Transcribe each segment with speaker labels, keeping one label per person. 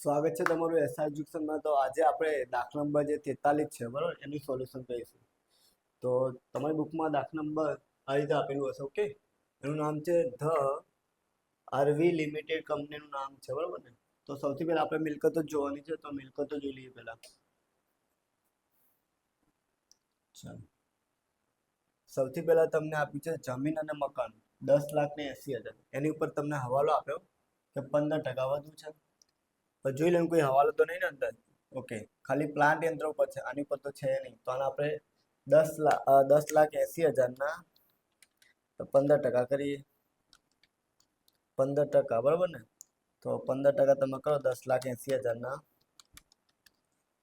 Speaker 1: સ્વાગત છે તમારું એસઆર એજ્યુકેશનમાં। તો આજે આપણે દાખલા નંબર જે 43 છે બરાબર એનું સોલ્યુશન કરીશું। તો તમારી બુકમાં દાખલા નંબર આ રીતે આપેલું હશે। ઓકે, એનું નામ છે ધ આરવી લિમિટેડ કંપનીનું નામ છે બરાબર ને। તો સૌથી પહેલા આપણે મિલકતો જોવાની છે, તો મિલકતો જોઈ લઈએ પહેલા। ચાલો, સૌથી પહેલા તમને આપ્યું છે જમીન અને મકાન 10,80,000। એની ઉપર તમને હવાલો આપ્યો કે 15% વધુ છે। તો જોઈ લે કોઈ હવાલો તો નહીં ને અંદર। ઓકે, ખાલી પ્લાન્ટ યંત્રો પર છે, આની પર તો છે નહીં। તો આને આપણે 10,80,000 ના 15% કરીએ, 15% બરાબર ને। તો 15% તમે કરો 10,80,000 ના,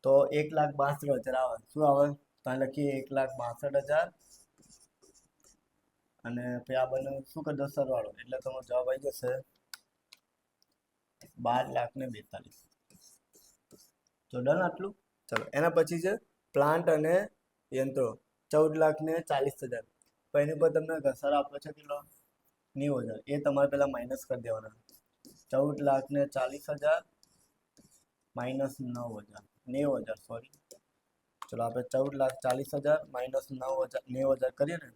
Speaker 1: તો 1,62,000 આવે। શું આવે? તો અહીં લખીએ 1,62,000 અને પછી આ બંને શું કરી દો સરવાળો, એટલે તમારો જવાબ આવી જશે 12,42,000। તો ડન આટલું। ચલો, એના પછી છે પ્લાન્ટ અને યંત્રો 14,40,000। તો એની પર તમને ઘસારો આપવો છે કેટલો? 90,000। એ તમારે પેલા માઇનસ કરી દેવાના। 14,40,000 માઇનસ 9,000, 90,000 સોરી। ચલો આપણે 14,40,000 માઇનસ 90,000 કરીએ ને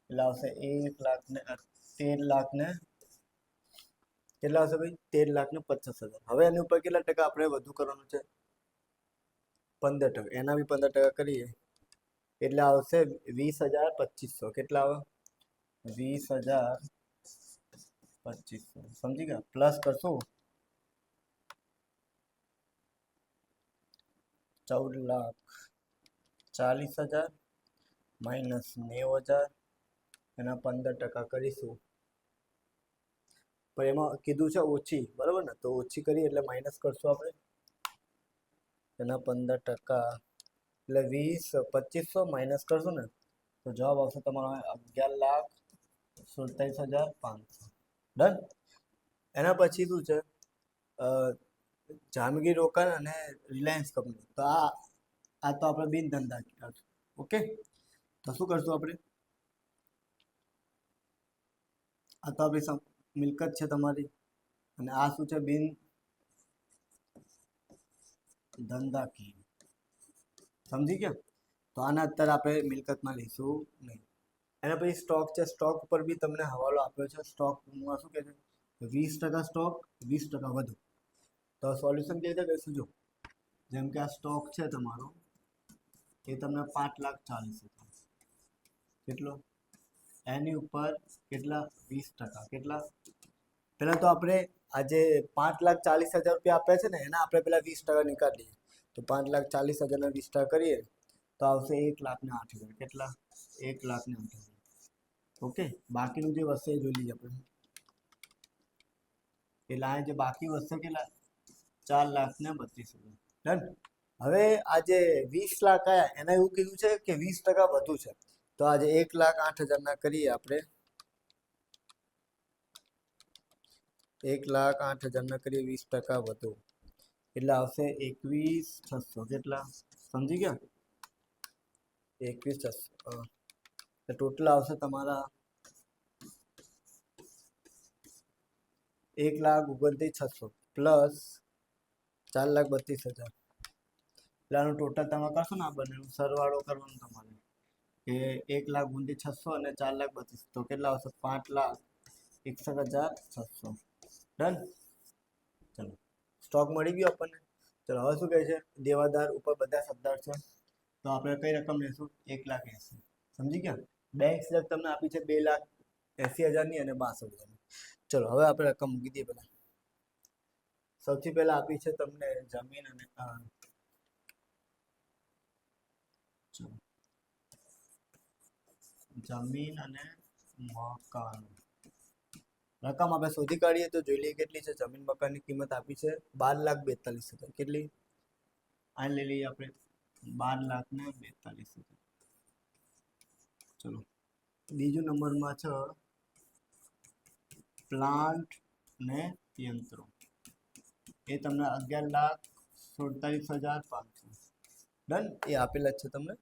Speaker 1: એટલે આવશે 13,00,000 ને કેટલા આવશે ભાઈ? 13,50,000। હવે એની ઉપર કેટલા ટકા આપણે વધુ કરવાનું છે? 15%। એના બી 15% કરીએ એટલે આવશે 20,2500। કેટલા આવે? 20,2500। સમજી ગયા? પ્લસ કરશું 14,40,000 માઇનસ 90,000 એના 15% કરીશું। પણ એમાં કીધું છે ઓછી, બરાબર ને? તો ઓછી કરીએ એટલે માઇનસ કરશું આપણે એના 15% એટલે 20,2500 માઇનસ કરશું ને તો જવાબ આવશે તમારો 11,47,500। ડન। એના પછી શું છે? જામગીર રોકાણ અને રિલાયન્સ કંપની। તો આ તો આપણે બિન ધંધાકીય। ઓકે, તો શું કરશું આપણે? આ તો આપણી મિલકત છે તમારી, અને આ શું છે? બિન ધંધાકીય। સમજી ગયા? તો આના અત્યારે આપણે મિલકતમાં લઈશું નહીં। એના પછી સ્ટોક છે। સ્ટોક ઉપર બી તમને હવાલો આપ્યો છે। સ્ટોકમાં શું કહે છે? 20% સ્ટોક, 20% વધુ। તો સોલ્યુશન કેવી રીતે કરીશું? જો, જેમ કે આ સ્ટોક છે તમારો, એ તમને 5,40,000 કેટલો? એની ઉપર કેટલા? 20%। કેટલા? પહેલા તો આપણે આજે 5,40,000 રૂપિયા આપ્યા છે ને, એના આપણે પેલા 20% નીકાળી દઈએ। તો 5,40,000 ના 20% કરીએ તો આવશે 1,08,000। કેટલા? 1,08,000। ઓકે, બાકીનું જે વધશે એ જોઈ લઈએ આપણે। એટલે આ જે બાકી વધશે કેટલા? 4,32,000। ડન। હવે આજે 20 લાખ આયા એના એવું કીધું છે કે 20% વધુ છે। તો આજે 1,08,000 ના કરીએ આપણે, 1,08,000 ના કરીએ 20% વધુ એટલે આવશે 21,600। કેટલા? સમજી ગયા? 21,600। ટોટલ આવશે તમારા 1,29,600 પ્લસ 4,32,000। એટલે આનું ટોટલ તમે કરશો ને, આ બંનેનું સરવાળો કરવાનો તમારે કે 1,29,600 અને 4,32,000 તો કેટલા આવશે? 5,61,600। ડન। ચલો, સ્ટોક મળી ગયો આપણને। ચલો, હવે શું કહે છે? દેવાદાર ઉપર બધા સદ્દાર છે, તો આપણે કઈ રકમ લેશું? 1,80,000। સમજી ગયા? બેંક સિલેક્ટ તમને આપી છે 2,80,000 ની અને 62,000 ની। ચલો, હવે આપણે રકમ મૂકી દઈએ પહેલા। સૌથી પહેલા આપી છે તમને જમીન અને મકાન। રકમ આપણે શોધી કાઢીએ તો જોઈ લઈએ કેટલી છે। જમીન મકાનની કિંમત આપી છે 12,42,000। કેટલી? આ લઈ લઈએ આપણે 12,42,000। ચલો, બીજું નંબરમાં છે પ્લાન્ટ ને યંત્રો। એ તમને 11,47,500। ડન। એ આપેલા છે તમને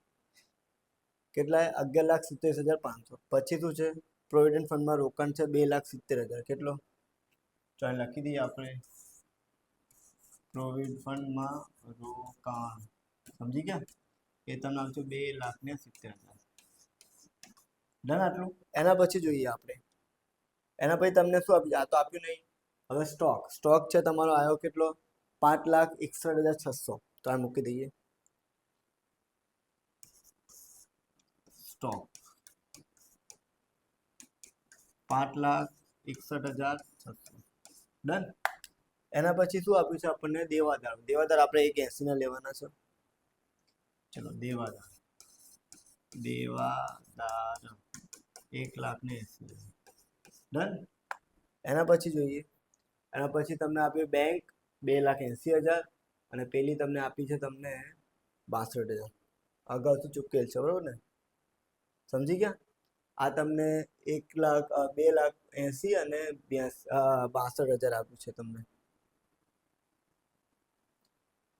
Speaker 1: કેટલા? 11,47,500। પછી શું છે? પ્રોવિડન્ટ ફંડમાં રોકાણ છે 2,70,000। કેટલો? ચાલ લખી દઈએ આપણે પ્રોવિડન્ટ ફંડમાં રોકાણ સમજી ગયા એ તમને આવશે 2,70,000 ડન આટલું એના પછી જોઈએ આપણે એના પછી તમને શું આપ્યું આ તો આપ્યું નહીં હવે સ્ટોક છે તમારો આવ્યો કેટલો 5,61,600 તો આ મૂકી દઈએ સ્ટોક 5,61,600 ડન એના પછી શું આપ્યું છે આપણને દેવાદાર આપણે 180 ના લેવાના છે ચલો દેવાદાર 1,80,000 ડન એના પછી જોઈએ એના પછી તમને આપ્યું બેંક 2,80,000 અને પેલી તમને આપી છે તમને 62,000 અગાઉથી ચૂકેલ છે બરોબર ને સમજી ગયા આ તમને 2,80,000 અને 62,000 આપ્યું છે તમને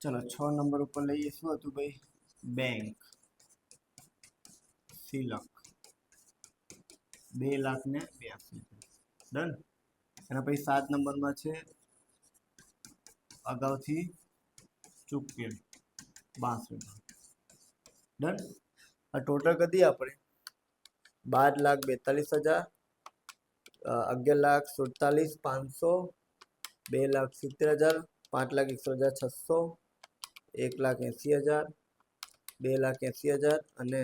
Speaker 1: ચલો 6 નંબર ઉપર લઈએ શું હતું ભાઈ બેંક સિલક 2,82,000 ડન એના પછી 7 નંબરમાં છે અગાઉથી ચૂકેલ 62,000 ડન આ ટોટલ કરી આપણે 12,42,000 11,47,500 2,70,000 5,61,600 1,80,000 2,80,000 અને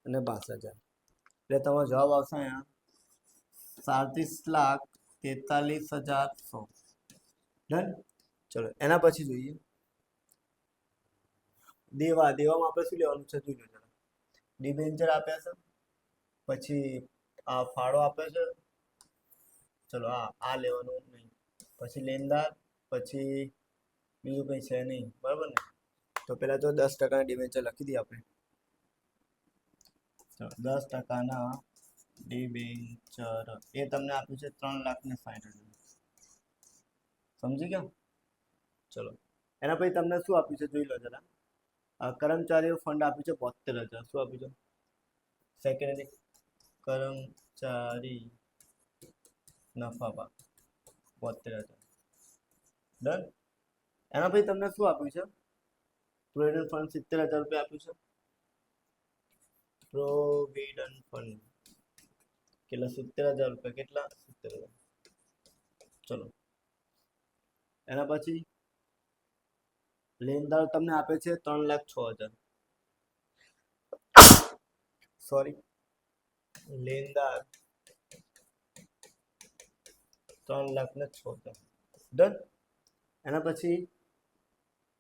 Speaker 1: 62,000 એટલે તમારો જવાબ આવશે અહીંયા 37,43,100 ડન ચલો એના પછી જોઈએ દેવામાં આપણે શું લેવાનું છે જોઈ લો જરા ડિબેન્ચર આપ્યા છે પછી આ ફાળો આપે છે ચલો આ લેવાનું નહીં પછી લેનદાર પછી બીજું કંઈ છે નહીં બરાબર ને તો પહેલાં તો 10% ડિબેન્ચર લખી દઈએ આપણે 10% ડિબેન્ચર એ તમને આપ્યું છે 3,60,000 સમજી ગયા ચલો એના પછી તમને શું આપ્યું છે જોઈ લો જરા કર્મચારીઓ ફંડ આપ્યું છે 72,000 શું આપ્યું છે સેકન્ડરી કર્મચારી નફા ભાગ 72,000 ડન એના પછી તમને શું આપ્યું છે પ્રોવિડન્ટ ફંડ 70,000 રૂપિયા આપ્યું છે પ્રોવિડન્ટ ફંડ કેટલા 70,000 રૂપિયા કેટલા 70,000 ચલો એના પછી લેનદાર તમને આપે છે 3,06,000 સોરી લેનદાર 3,06,000 ડન એના પછી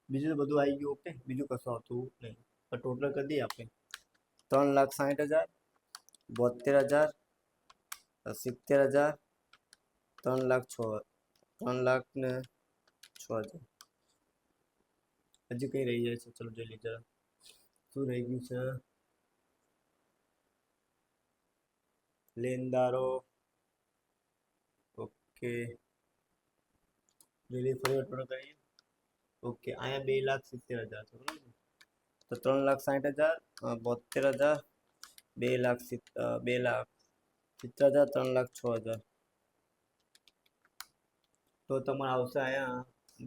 Speaker 1: બીજું બધું આવી ગયું ઓકે બીજું કશું આવતું નહીં પણ ટોટલ કરી દઈએ આપણે 3,60,000 72,000 70,000 3,06,000 હજી કઈ રહી જાય છે ચલો જોઈ લઈએ શું રહી ગયું છે લેનદારો ઓકે ફરી ટોટલ કરીએ ઓકે અહીંયા 2,70,000 છે બરાબર તો 3,60,000 72,000 2,70,000 3,06,000 તો તમારે આવશે અહીંયા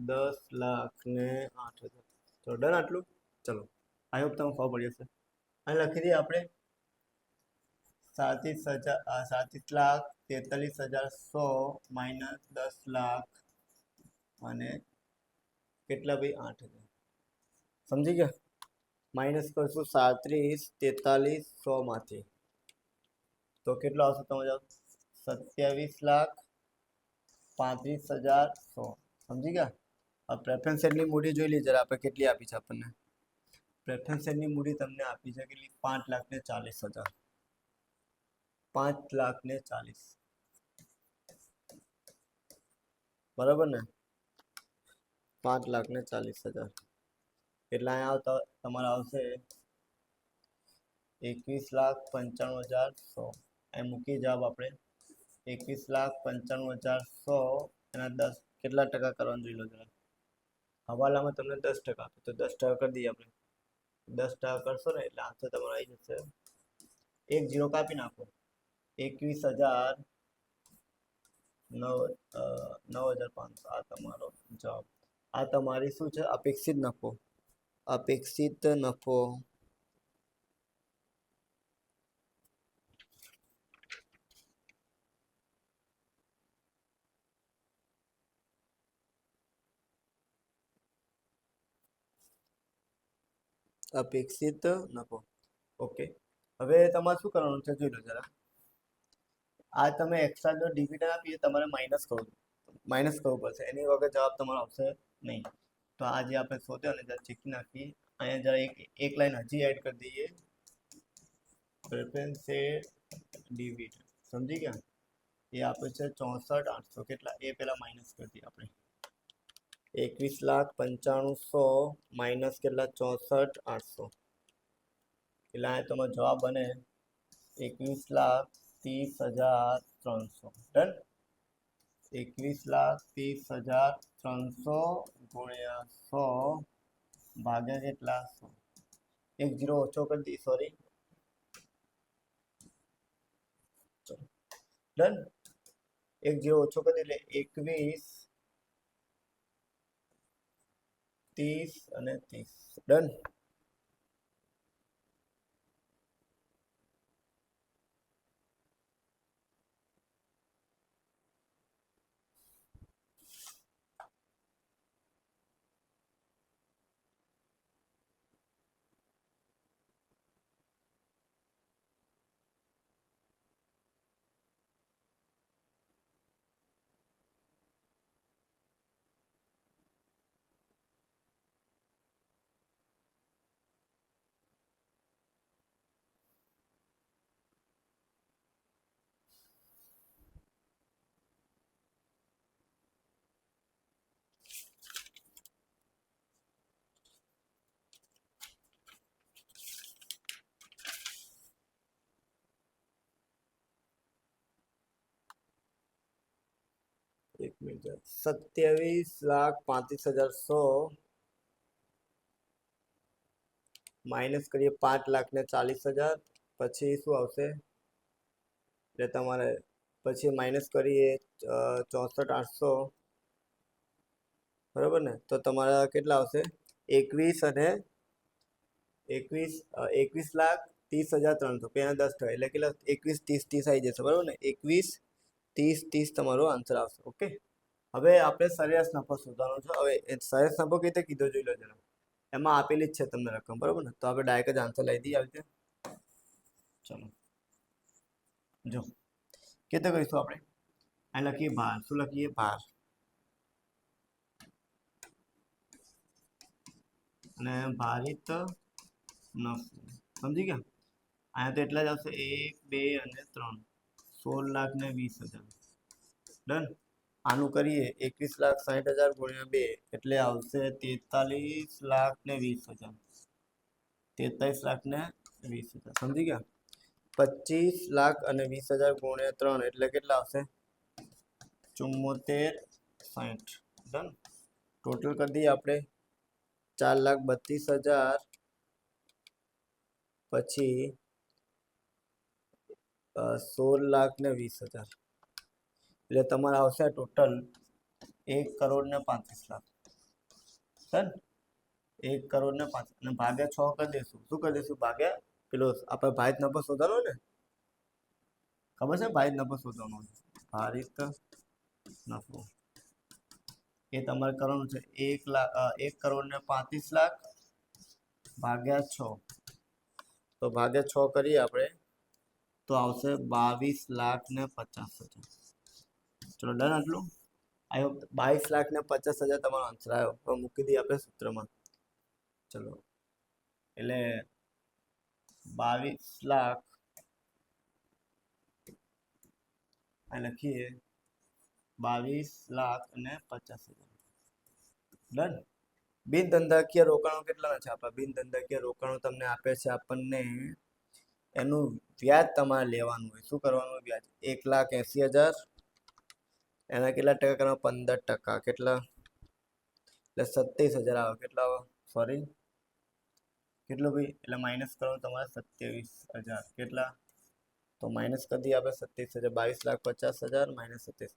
Speaker 1: 10,08,000 તો ડન આટલું ચલો આઈ હોપ તમને ખબર પડી હશે અહીં લખી દઈએ આપણે 37,43,100 માઇનસ 10,00,000 અને કેટલા ભાઈ 8,000 સમજી ગયા માઇનસ કરશું 37,43,100 માંથી તો કેટલો આવશે તમારો 27,35,100 સમજી ગયા આ પ્રેફરન્સ શેરની મૂડી જોઈ લીધી જરા આપણે કેટલી આપી છે આપણને પ્રેફરન્સ શેરની મૂડી તમને આપી છે કેટલી 5,40,000 5,40,000 બરાબર ને 5,40,000 એટલે અહીંયા આવતા તમારે આવશે 21,95,100 એ મૂકી જવાબ આપણે 21,95,100 એના 10 કેટલા ટકા કરવાનું જોઈ લો જરા હવાલામાં તમને 10% આપે તો 10% કરી દઈએ આપણે 10% કરશો ને એટલે આન્સર તમારો આવી જશે 1 0 કાપી નાખો 21,9,500 આ તમારો જવાબ આ તમારી શું છે? અપેક્ષિત નફો. અપેક્ષિત નફો અપેક્ષિત નફો. ઓકે, હવે તમારે શું કરવાનું છે જોઈ લો જરા. આ તમે એક્સ્ટ્રા જો ડિવિડન્ડ આપીએ તમારે માઇનસ કરવું પડશે, એની વગર જવાબ તમારો આવશે નહીં. તો આ જે આપણે શોધ્યો ને જરા ચીકી નાખી, અહીંયા જરા એક લાઈન હજી એડ કરી દઈએ, પ્રેફરન્સ ડિવિડન્ડ. સમજી ગયા? એ આપે છે 64,800. કેટલા? એ પેલા માઇનસ કરી દઈએ આપણે. 21,95,100 માઇનસ કેટલા? 64,800. એટલે આ તમારો જવાબ બને 21,30,300. ડન. 21,30,300 ગુણ્યા 100 ભાગ્યા કેટલા? 100. એક 0 ઓછો કરી દી, સોરી. ડન. એક 0 ઓછો કરી એટલે 21, 30 અને 30. ડન. એક મિનિટ. 27,35,100 માઇનસ કરીએ 5,40,000. પછી શું આવશે? એટલે તમારે પછી માઇનસ કરીએ 64,800, બરાબર ને? તો તમારા કેટલા આવશે? 21,30,300. પેલા 10 થાય એટલે કેટલા? 21, 30, 30 આવી જશે, બરાબર ને? 21, 30, 30 તમારો આન્સર આવશે. ઓકે, હવે આપણે સરેરાશ નફો શોધવાનો છે. હવે સરેરાશ નફો કઈ રીતે કીધો જોઈ લો જરા. એમાં આપેલી જ છે તમને રકમ, બરાબર ને? તો આપણે ડાયરેક્ટ જ આન્સર લઈ દઈએ આવી રીતે. ચલો જો કેતે કહીશું આપણે, આ લખીએ ભાર. શું લખીએ? ભાર. અને ભારિત નફો. સમજી ગયા? અહીંયા તો એટલા જ આવશે, 1, 2 અને 3. 16,20,000. ડન. આનું કરીએ 21,60,000 ગુણ્યા 2 એટલે આવશે 43,20,000. 43,20,000. સમજી ગયા? 25,20,000 ગુણ્યા 3 એટલે કેટલા આવશે? 74,60. ડન. ટોટલ કરી દઈએ આપણે 4,32,000 પછી 16,20,000 એટલે તમારે આવશે ટોટલ 1,35,00,000. ડન. 1,35,00,000 અને ભાગ્યા 6 કરી દઈશું. શું કરી દઈશું? ભાગ્યા પેલો આપણે ભારિત નફો શોધવાનો ને, ખબર છે? ભારિત નફો શોધવાનો. ભારિત નફો એ તમારે કરવાનું છે 1,35,00,000 ભાગ્યા 6. તો ભાગ્યા 6 કરીએ આપણે તો આવશે 22,50,000. ચલો ડન. આટલું આવ્યો. 22,50,000 તમારો આન્સર આવ્યો. તો મૂકી દઈએ આપણે સૂત્રમાં. ચલો એટલે 22,00,000 આ લખીએ 22,50,000. ડન. બિન ધંધાકીય રોકાણો કેટલાના છે આપણા? બિન ધંધાકીય રોકાણો તમને આપે છે આપણને, એનું વ્યાજ તમારે લેવાનું હોય. શું કરવાનું? વ્યાજ 1,80,000. એના કેટલા ટકા કરવાના? 15%. કેટલા? એટલે 27,000 આવે. કેટલા આવે? સોરી, કેટલું ભાઈ? એટલે માઇનસ કરવાનું તમારે 27,000. કેટલા? તો માઇનસ કરી દઈએ આપણે 27,000. 22,50,000 માઇનસ 27.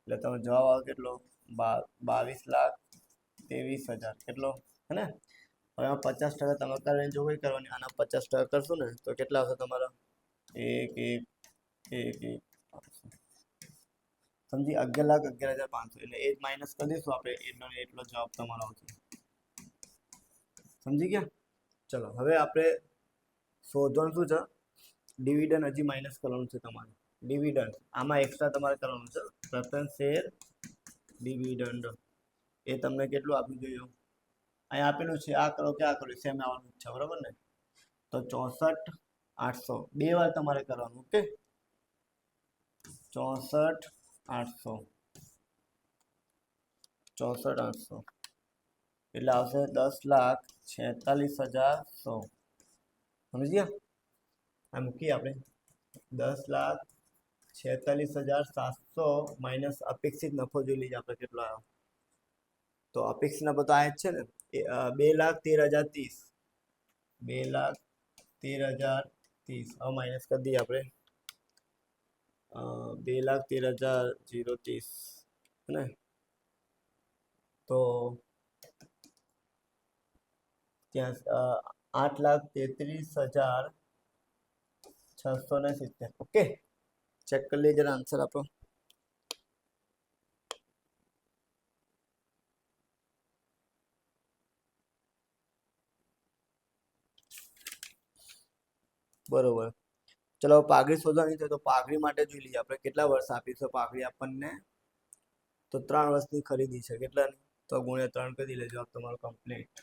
Speaker 1: એટલે તમે જવાબ આવે કેટલો? 22,50,000. 23,000 કેટલો હે ને? હવે આમાં 50% તમે રેન્જ જોઈ કરવાની, આના 50% કરશું ને તો કેટલા આવશે તમારા? 1 1 1 1 સમજી 11,11,500 એટલે એ જ માઇનસ કરી દઈશું આપણે, એટલો જવાબ તમારો આવશે. સમજી ગયા? ચલો હવે આપણે શોધવાનું શું છે? ડિવિડન્ડ હજી માઇનસ કરવાનું છે તમારે. ડિવિડન્ડ આમાં એક્સ્ટ્રા તમારે કરવાનું છે. પ્રેફરન્સ શેર ડિવિડન્ડ એ તમને કેટલું આપવું જોઈએ? અહીં આપેલું છે, આ કરો કે આ કરો સેમ આવવાનું છે, બરાબર ને? તો 64,800 બે વાર તમારે કરવાનું. ઓકે, 64,800 64,800 એટલે આવશે 10,46,100. સમજી ગયા? આ મૂકીએ આપણે 10,46,700 માઇનસ અપેક્ષિત નફો જોઈ લઈએ આપણે કેટલો આવ્યો. તો અપેક્ષિત નફો તો આ જ છે ને, 2,13,030 2,13,030 હવે માઇનસ કરી દઈએ આપણે 2,13,030 ને તો ત્યાં 8,33,670. ઓકે, ચેક કરી લઈએ જરા આન્સર આપણો. બરોબર. ચલો પાઘડી શોધવાની છે તો પાઘડી માટે જોઈ લઈએ આપણે કેટલા વર્ષ આપી છે પાઘડી આપણને. તો 3 વર્ષની ખરીદી છે. કેટલાની? તો ગુણ્યા 3 કરી લેજો, તમારો કમ્પ્લીટ.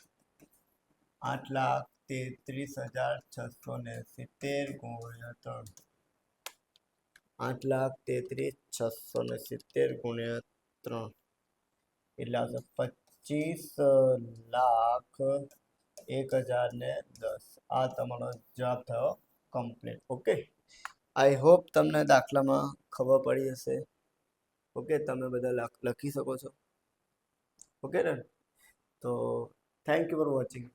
Speaker 1: 8,33,670 ગુણ્યા 3. 8,33,670 ગુણ્યા 3 એટલે આવશે 25,01,010. આ તમારો જવાબ થયો કમ્પ્લીટ. ઓકે, આઈ હોપ તમને દાખલામાં ખબર પડી હશે. ઓકે, તમે બધા લખી શકો છો. ઓકે ને? તો થેન્ક યુ ફોર વોચિંગ.